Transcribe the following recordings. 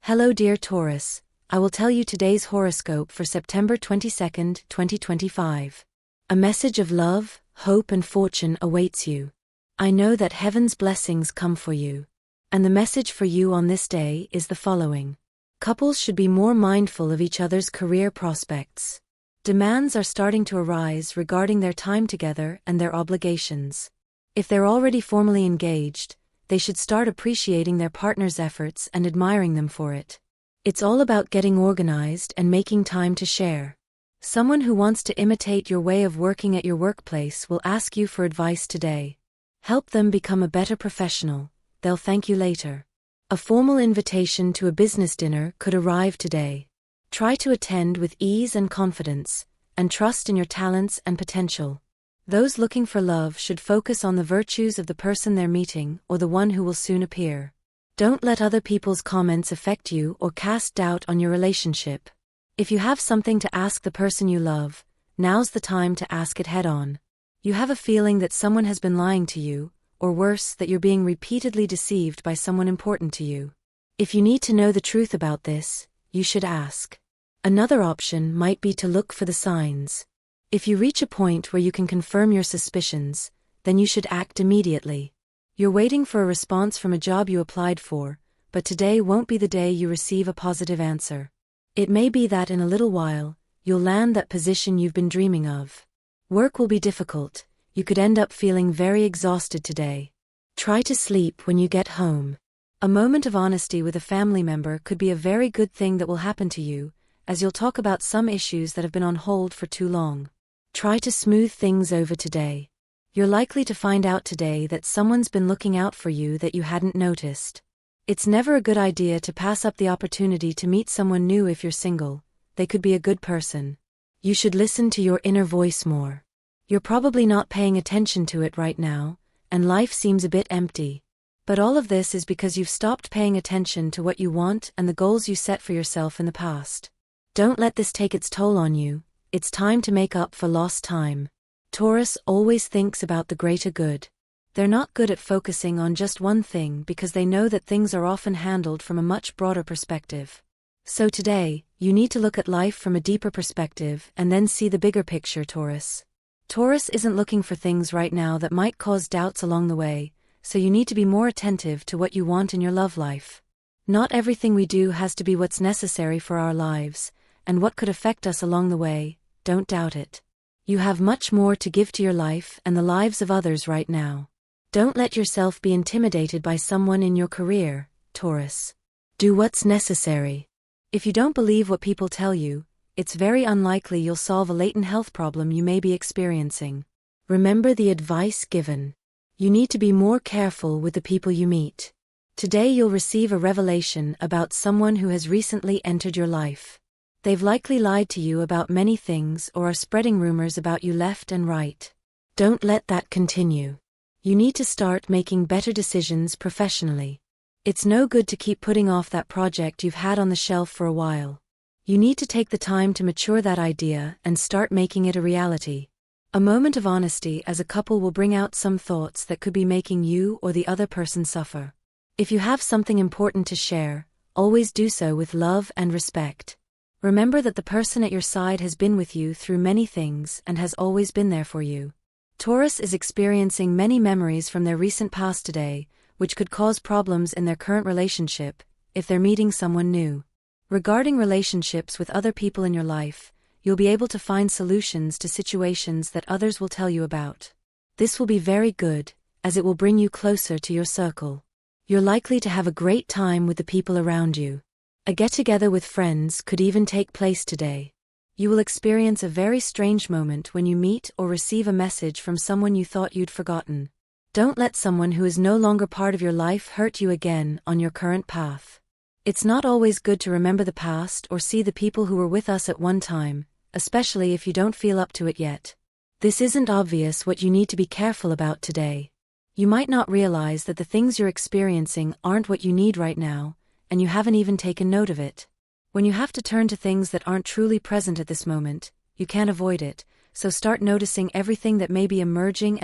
Hello dear Taurus, I will tell you today's horoscope for September 22nd, 2025. A message of love, hope and fortune awaits you. I know that heaven's blessings come for you. And the message for you on this day is the following. Couples should be more mindful of each other's career prospects. Demands are starting to arise regarding their time together and their obligations. If they're already formally engaged, they should start appreciating their partner's efforts and admiring them for it. It's all about getting organized and making time to share. Someone who wants to imitate your way of working at your workplace will ask you for advice today. Help them become a better professional, they'll thank you later. A formal invitation to a business dinner could arrive today. Try to attend with ease and confidence, and trust in your talents and potential. Those looking for love should focus on the virtues of the person they're meeting or the one who will soon appear. Don't let other people's comments affect you or cast doubt on your relationship. If you have something to ask the person you love, now's the time to ask it head-on. You have a feeling that someone has been lying to you, or worse, that you're being repeatedly deceived by someone important to you. If you need to know the truth about this, you should ask. Another option might be to look for the signs. If you reach a point where you can confirm your suspicions, then you should act immediately. You're waiting for a response from a job you applied for, but today won't be the day you receive a positive answer. It may be that in a little while, you'll land that position you've been dreaming of. Work will be difficult, you could end up feeling very exhausted today. Try to sleep when you get home. A moment of honesty with a family member could be a very good thing that will happen to you, as you'll talk about some issues that have been on hold for too long. Try to smooth things over today. You're likely to find out today that someone's been looking out for you that you hadn't noticed. It's never a good idea to pass up the opportunity to meet someone new if you're single. They could be a good person. You should listen to your inner voice more. You're probably not paying attention to it right now, and life seems a bit empty. But all of this is because you've stopped paying attention to what you want and the goals you set for yourself in the past. Don't let this take its toll on you. It's time to make up for lost time. Taurus always thinks about the greater good. They're not good at focusing on just one thing because they know that things are often handled from a much broader perspective. So today, you need to look at life from a deeper perspective and then see the bigger picture, Taurus. Taurus isn't looking for things right now that might cause doubts along the way, so you need to be more attentive to what you want in your love life. Not everything we do has to be what's necessary for our lives, and what could affect us along the way, don't doubt it. You have much more to give to your life and the lives of others right now. Don't let yourself be intimidated by someone in your career, Taurus. Do what's necessary. If you don't believe what people tell you, it's very unlikely you'll solve a latent health problem you may be experiencing. Remember the advice given. You need to be more careful with the people you meet. Today you'll receive a revelation about someone who has recently entered your life. They've likely lied to you about many things or are spreading rumors about you left and right. Don't let that continue. You need to start making better decisions professionally. It's no good to keep putting off that project you've had on the shelf for a while. You need to take the time to mature that idea and start making it a reality. A moment of honesty as a couple will bring out some thoughts that could be making you or the other person suffer. If you have something important to share, always do so with love and respect. Remember that the person at your side has been with you through many things and has always been there for you. Taurus is experiencing many memories from their recent past today, which could cause problems in their current relationship, if they're meeting someone new. Regarding relationships with other people in your life, you'll be able to find solutions to situations that others will tell you about. This will be very good, as it will bring you closer to your circle. You're likely to have a great time with the people around you. A get-together with friends could even take place today. You will experience a very strange moment when you meet or receive a message from someone you thought you'd forgotten. Don't let someone who is no longer part of your life hurt you again on your current path. It's not always good to remember the past or see the people who were with us at one time, especially if you don't feel up to it yet. This isn't obvious what you need to be careful about today. You might not realize that the things you're experiencing aren't what you need right now, and you haven't even taken note of it. When you have to turn to things that aren't truly present at this moment, you can't avoid it, so start noticing everything that may be emerging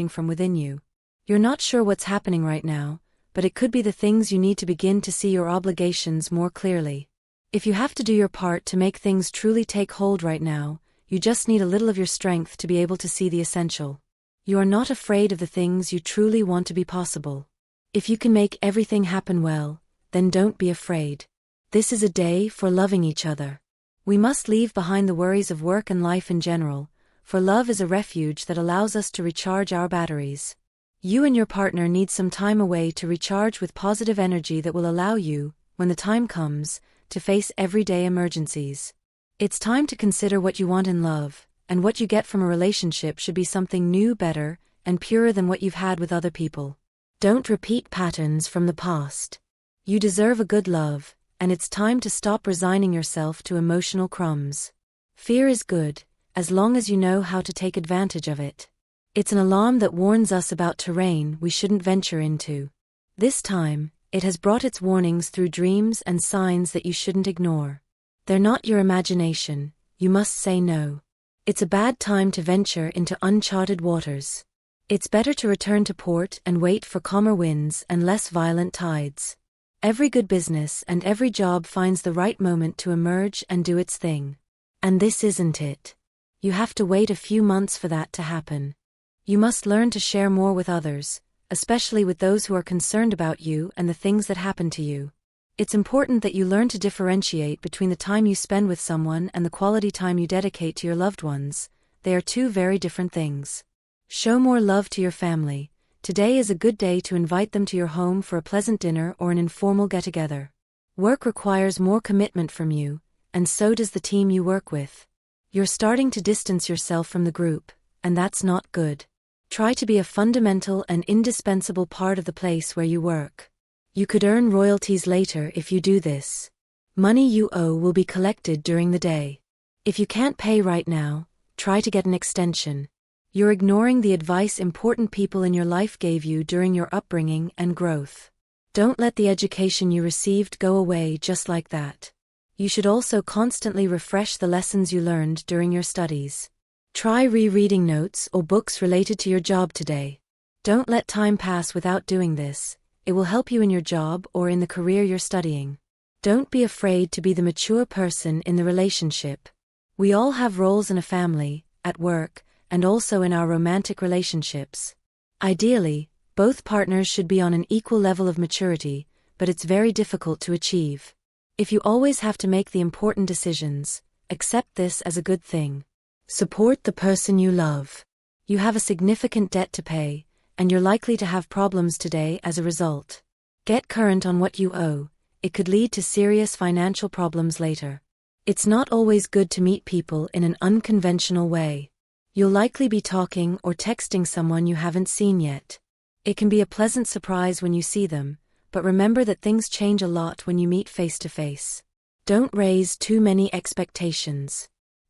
from within you. You're not sure what's happening right now, but it could be the things you need to begin to see your obligations more clearly. If you have to do your part to make things truly take hold right now, you just need a little of your strength to be able to see the essential. You are not afraid of the things you truly want to be possible. If you can make everything happen well, then don't be afraid. This is a day for loving each other. We must leave behind the worries of work and life in general, for love is a refuge that allows us to recharge our batteries. You and your partner need some time away to recharge with positive energy that will allow you, when the time comes, to face everyday emergencies. It's time to consider what you want in love, and what you get from a relationship should be something new, better, and purer than what you've had with other people. Don't repeat patterns from the past. You deserve a good love, and it's time to stop resigning yourself to emotional crumbs. Fear is good, as long as you know how to take advantage of it. It's an alarm that warns us about terrain we shouldn't venture into. This time, it has brought its warnings through dreams and signs that you shouldn't ignore. They're not your imagination, you must say no. It's a bad time to venture into uncharted waters. It's better to return to port and wait for calmer winds and less violent tides. Every good business and every job finds the right moment to emerge and do its thing. And this isn't it. You have to wait a few months for that to happen. You must learn to share more with others, especially with those who are concerned about you and the things that happen to you. It's important that you learn to differentiate between the time you spend with someone and the quality time you dedicate to your loved ones. They are two very different things. Show more love to your family. Today is a good day to invite them to your home for a pleasant dinner or an informal get-together. Work requires more commitment from you, and so does the team you work with. You're starting to distance yourself from the group, and that's not good. Try to be a fundamental and indispensable part of the place where you work. You could earn royalties later if you do this. Money you owe will be collected during the day. If you can't pay right now, try to get an extension. You're ignoring the advice important people in your life gave you during your upbringing and growth. Don't let the education you received go away just like that. You should also constantly refresh the lessons you learned during your studies. Try rereading notes or books related to your job today. Don't let time pass without doing this. It will help you in your job or in the career you're studying. Don't be afraid to be the mature person in the relationship. We all have roles in a family, at work, and also in our romantic relationships. Ideally, both partners should be on an equal level of maturity, but it's very difficult to achieve. If you always have to make the important decisions, accept this as a good thing. Support the person you love. You have a significant debt to pay, and you're likely to have problems today as a result. Get current on what you owe. It could lead to serious financial problems later. It's not always good to meet people in an unconventional way. You'll likely be talking or texting someone you haven't seen yet. It can be a pleasant surprise when you see them, but remember that things change a lot when you meet face to face. Don't raise too many expectations.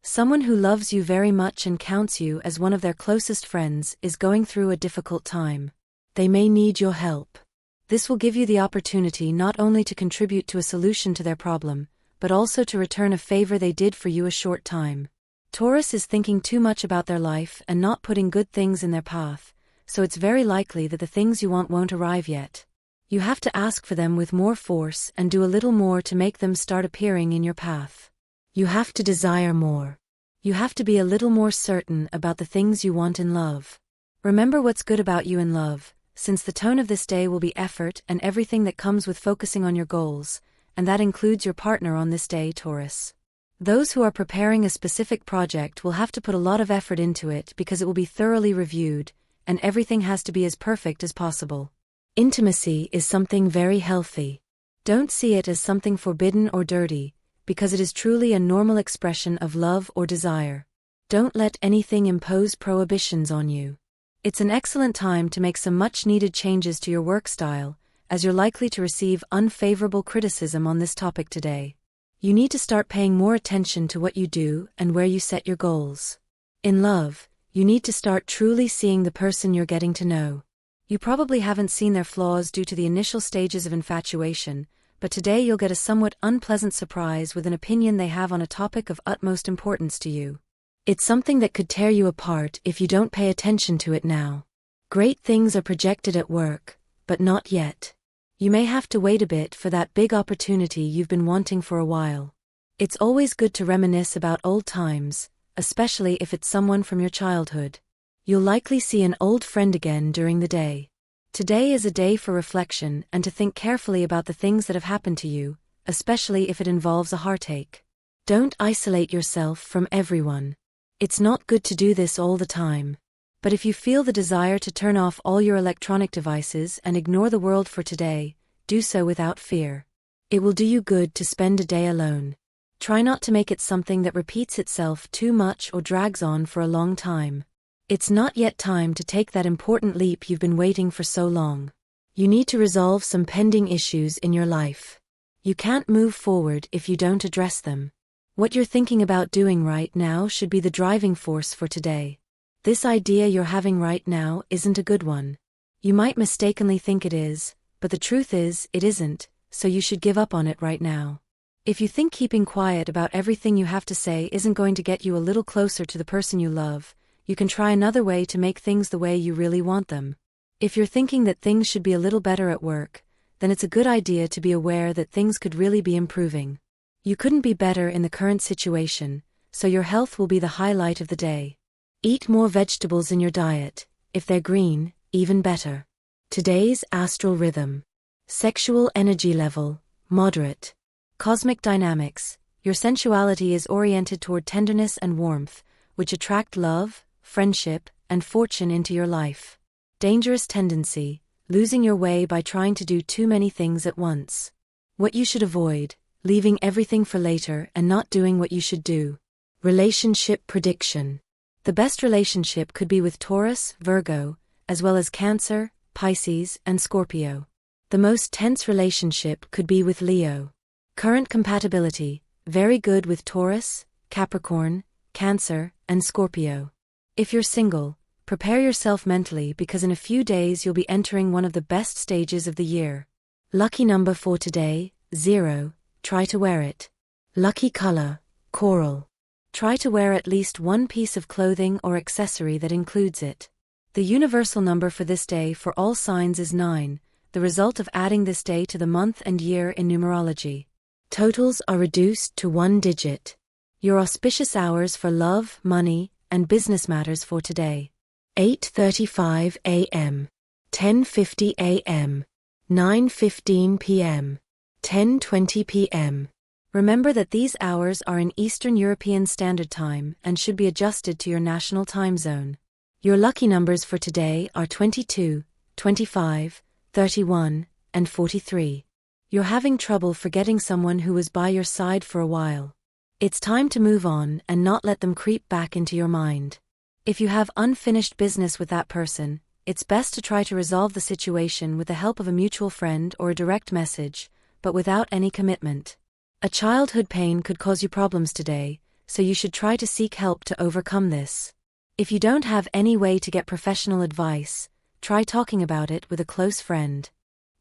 Someone who loves you very much and counts you as one of their closest friends is going through a difficult time. They may need your help. This will give you the opportunity not only to contribute to a solution to their problem, but also to return a favor they did for you a short time. Taurus is thinking too much about their life and not putting good things in their path, so it's very likely that the things you want won't arrive yet. You have to ask for them with more force and do a little more to make them start appearing in your path. You have to desire more. You have to be a little more certain about the things you want in love. Remember what's good about you in love, since the tone of this day will be effort and everything that comes with focusing on your goals, and that includes your partner on this day, Taurus. Those who are preparing a specific project will have to put a lot of effort into it because it will be thoroughly reviewed, and everything has to be as perfect as possible. Intimacy is something very healthy. Don't see it as something forbidden or dirty, because it is truly a normal expression of love or desire. Don't let anything impose prohibitions on you. It's an excellent time to make some much-needed changes to your work style, as you're likely to receive unfavorable criticism on this topic today. You need to start paying more attention to what you do and where you set your goals. In love, you need to start truly seeing the person you're getting to know. You probably haven't seen their flaws due to the initial stages of infatuation, but today you'll get a somewhat unpleasant surprise with an opinion they have on a topic of utmost importance to you. It's something that could tear you apart if you don't pay attention to it now. Great things are projected at work, but not yet. You may have to wait a bit for that big opportunity you've been wanting for a while. It's always good to reminisce about old times, especially if it's someone from your childhood. You'll likely see an old friend again during the day. Today is a day for reflection and to think carefully about the things that have happened to you, especially if it involves a heartache. Don't isolate yourself from everyone. It's not good to do this all the time. But if you feel the desire to turn off all your electronic devices and ignore the world for today, do so without fear. It will do you good to spend a day alone. Try not to make it something that repeats itself too much or drags on for a long time. It's not yet time to take that important leap you've been waiting for so long. You need to resolve some pending issues in your life. You can't move forward if you don't address them. What you're thinking about doing right now should be the driving force for today. This idea you're having right now isn't a good one. You might mistakenly think it is, but the truth is, it isn't, so you should give up on it right now. If you think keeping quiet about everything you have to say isn't going to get you a little closer to the person you love, you can try another way to make things the way you really want them. If you're thinking that things should be a little better at work, then it's a good idea to be aware that things could really be improving. You couldn't be better in the current situation, so your health will be the highlight of the day. Eat more vegetables in your diet. If they're green, even better. Today's astral rhythm. Sexual energy level, moderate. Cosmic dynamics. Your sensuality is oriented toward tenderness and warmth, which attract love, friendship, and fortune into your life. Dangerous tendency. Losing your way by trying to do too many things at once. What you should avoid. Leaving everything for later and not doing what you should do. Relationship prediction. The best relationship could be with Taurus, Virgo, as well as Cancer, Pisces, and Scorpio. The most tense relationship could be with Leo. Current compatibility, very good with Taurus, Capricorn, Cancer, and Scorpio. If you're single, prepare yourself mentally because in a few days you'll be entering one of the best stages of the year. Lucky number for today, 0, try to wear it. Lucky color, coral. Try to wear at least one piece of clothing or accessory that includes it. The universal number for this day for all signs is 9, the result of adding this day to the month and year in numerology. Totals are reduced to 1 digit. Your auspicious hours for love, money, and business matters for today. 8:35 a.m. 10:50 a.m. 9:15 p.m. 10:20 p.m. Remember that these hours are in Eastern European Standard Time and should be adjusted to your national time zone. Your lucky numbers for today are 22, 25, 31, and 43. You're having trouble forgetting someone who was by your side for a while. It's time to move on and not let them creep back into your mind. If you have unfinished business with that person, it's best to try to resolve the situation with the help of a mutual friend or a direct message, but without any commitment. A childhood pain could cause you problems today, so you should try to seek help to overcome this. If you don't have any way to get professional advice, try talking about it with a close friend.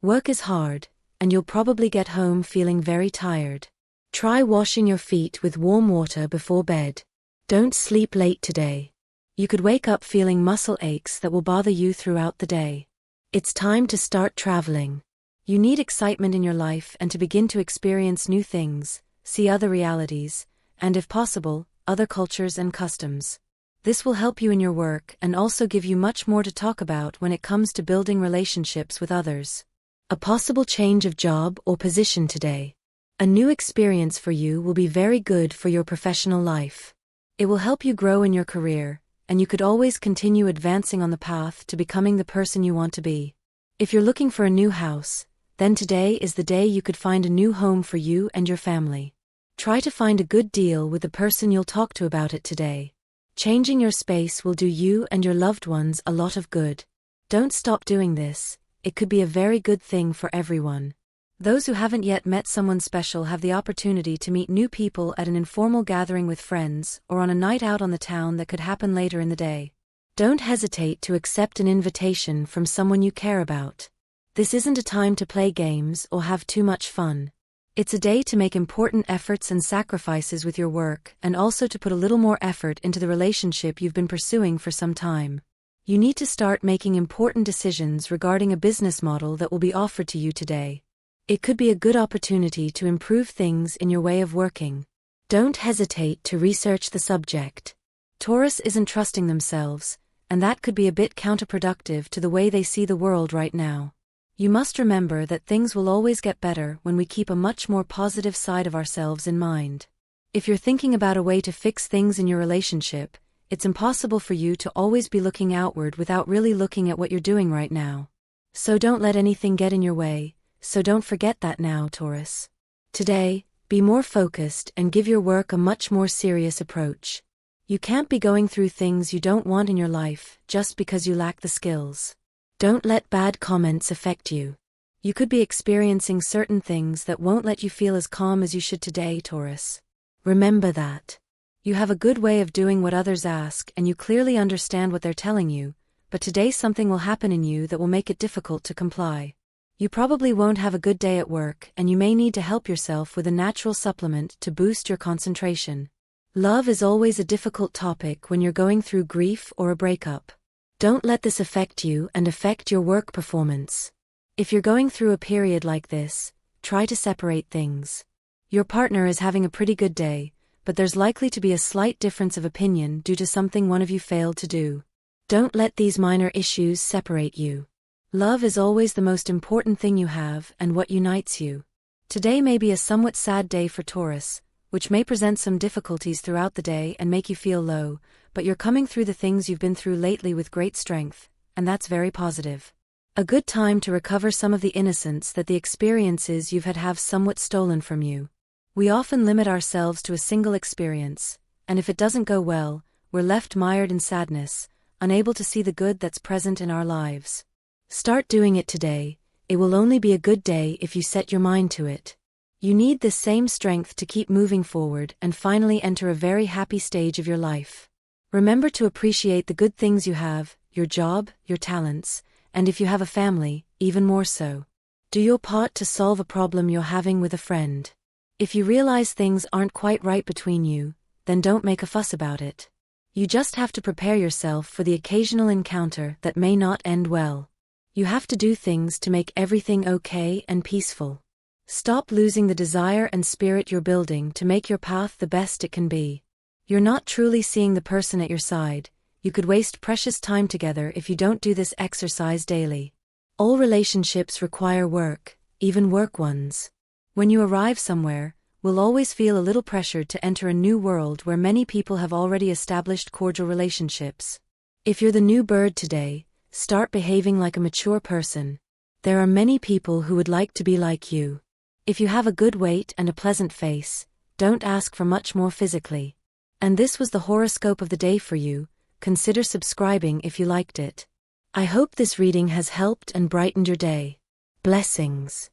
Work is hard, and you'll probably get home feeling very tired. Try washing your feet with warm water before bed. Don't sleep late today. You could wake up feeling muscle aches that will bother you throughout the day. It's time to start traveling. You need excitement in your life and to begin to experience new things, see other realities, and if possible, other cultures and customs. This will help you in your work and also give you much more to talk about when it comes to building relationships with others. A possible change of job or position today. A new experience for you will be very good for your professional life. It will help you grow in your career, and you could always continue advancing on the path to becoming the person you want to be. If you're looking for a new house, then today is the day you could find a new home for you and your family. Try to find a good deal with the person you'll talk to about it today. Changing your space will do you and your loved ones a lot of good. Don't stop doing this, it could be a very good thing for everyone. Those who haven't yet met someone special have the opportunity to meet new people at an informal gathering with friends or on a night out on the town that could happen later in the day. Don't hesitate to accept an invitation from someone you care about. This isn't a time to play games or have too much fun. It's a day to make important efforts and sacrifices with your work and also to put a little more effort into the relationship you've been pursuing for some time. You need to start making important decisions regarding a business model that will be offered to you today. It could be a good opportunity to improve things in your way of working. Don't hesitate to research the subject. Taurus isn't trusting themselves, and that could be a bit counterproductive to the way they see the world right now. You must remember that things will always get better when we keep a much more positive side of ourselves in mind. If you're thinking about a way to fix things in your relationship, it's impossible for you to always be looking outward without really looking at what you're doing right now. So don't let anything get in your way, so don't forget that now, Taurus. Today, be more focused and give your work a much more serious approach. You can't be going through things you don't want in your life just because you lack the skills. Don't let bad comments affect you. You could be experiencing certain things that won't let you feel as calm as you should today, Taurus. Remember that. You have a good way of doing what others ask and you clearly understand what they're telling you, but today something will happen in you that will make it difficult to comply. You probably won't have a good day at work and you may need to help yourself with a natural supplement to boost your concentration. Love is always a difficult topic when you're going through grief or a breakup. Don't let this affect you and affect your work performance. If you're going through a period like this, try to separate things. Your partner is having a pretty good day, but there's likely to be a slight difference of opinion due to something one of you failed to do. Don't let these minor issues separate you. Love is always the most important thing you have and what unites you. Today may be a somewhat sad day for Taurus, which may present some difficulties throughout the day and make you feel low, but you're coming through the things you've been through lately with great strength, and that's very positive. A good time to recover some of the innocence that the experiences you've had have somewhat stolen from you. We often limit ourselves to a single experience, and if it doesn't go well, we're left mired in sadness, unable to see the good that's present in our lives. Start doing it today. It will only be a good day if you set your mind to it. You need this same strength to keep moving forward and finally enter a very happy stage of your life. Remember to appreciate the good things you have, your job, your talents, and if you have a family, even more so. Do your part to solve a problem you're having with a friend. If you realize things aren't quite right between you, then don't make a fuss about it. You just have to prepare yourself for the occasional encounter that may not end well. You have to do things to make everything okay and peaceful. Stop losing the desire and spirit you're building to make your path the best it can be. You're not truly seeing the person at your side. You could waste precious time together if you don't do this exercise daily. All relationships require work, even work ones. When you arrive somewhere, we'll always feel a little pressured to enter a new world where many people have already established cordial relationships. If you're the new bird today, start behaving like a mature person. There are many people who would like to be like you. If you have a good weight and a pleasant face, don't ask for much more physically. And this was the horoscope of the day for you. Consider subscribing if you liked it. I hope this reading has helped and brightened your day. Blessings.